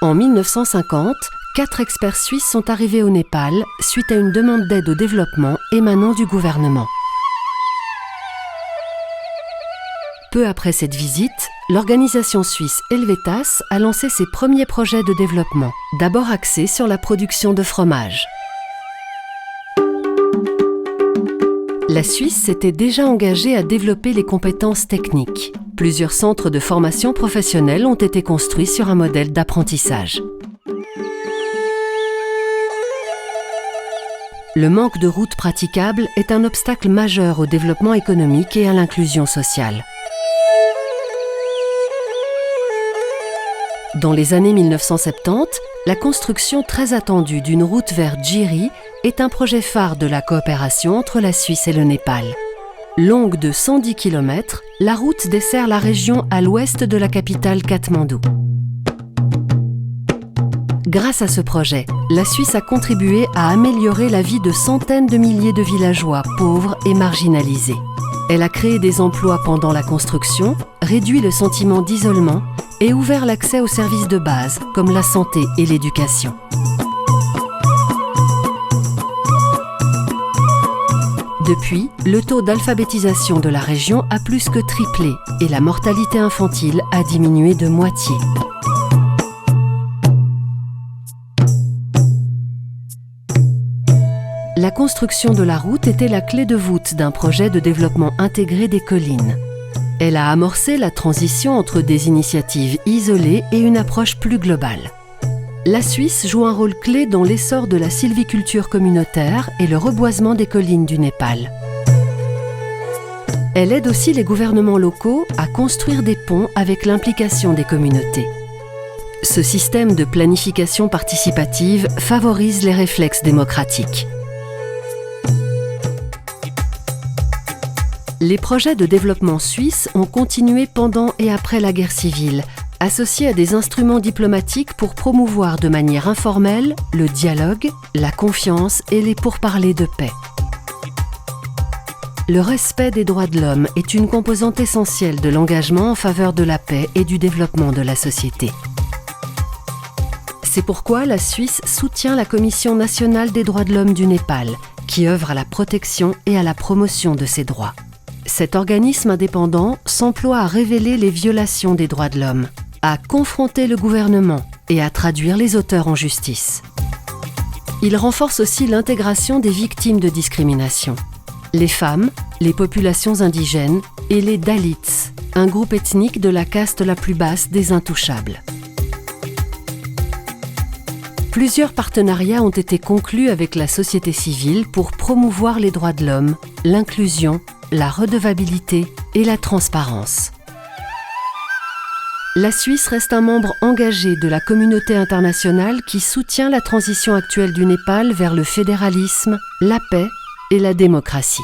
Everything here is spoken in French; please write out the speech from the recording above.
En 1950, 4 experts suisses sont arrivés au Népal suite à une demande d'aide au développement émanant du gouvernement. Peu après cette visite, l'organisation suisse Helvetas a lancé ses premiers projets de développement, d'abord axés sur la production de fromage. La Suisse s'était déjà engagée à développer les compétences techniques. Plusieurs centres de formation professionnelle ont été construits sur un modèle d'apprentissage. Le manque de routes praticables est un obstacle majeur au développement économique et à l'inclusion sociale. Dans les années 1970, la construction très attendue d'une route vers Jiri est un projet phare de la coopération entre la Suisse et le Népal. Longue de 110 km, la route dessert la région à l'ouest de la capitale Katmandou. Grâce à ce projet, la Suisse a contribué à améliorer la vie de centaines de milliers de villageois pauvres et marginalisés. Elle a créé des emplois pendant la construction, réduit le sentiment d'isolement et ouvert l'accès aux services de base comme la santé et l'éducation. Depuis, le taux d'alphabétisation de la région a plus que triplé et la mortalité infantile a diminué de moitié. La construction de la route était la clé de voûte d'un projet de développement intégré des collines. Elle a amorcé la transition entre des initiatives isolées et une approche plus globale. La Suisse joue un rôle clé dans l'essor de la sylviculture communautaire et le reboisement des collines du Népal. Elle aide aussi les gouvernements locaux à construire des ponts avec l'implication des communautés. Ce système de planification participative favorise les réflexes démocratiques. Les projets de développement suisses ont continué pendant et après la guerre civile, associés à des instruments diplomatiques pour promouvoir de manière informelle le dialogue, la confiance et les pourparlers de paix. Le respect des droits de l'homme est une composante essentielle de l'engagement en faveur de la paix et du développement de la société. C'est pourquoi la Suisse soutient la Commission nationale des droits de l'homme du Népal, qui œuvre à la protection et à la promotion de ces droits. Cet organisme indépendant s'emploie à révéler les violations des droits de l'homme, à confronter le gouvernement et à traduire les auteurs en justice. Il renforce aussi l'intégration des victimes de discrimination. Les femmes, les populations indigènes et les Dalits, un groupe ethnique de la caste la plus basse des intouchables. Plusieurs partenariats ont été conclus avec la société civile pour promouvoir les droits de l'homme, l'inclusion, la redevabilité et la transparence. La Suisse reste un membre engagé de la communauté internationale qui soutient la transition actuelle du Népal vers le fédéralisme, la paix et la démocratie.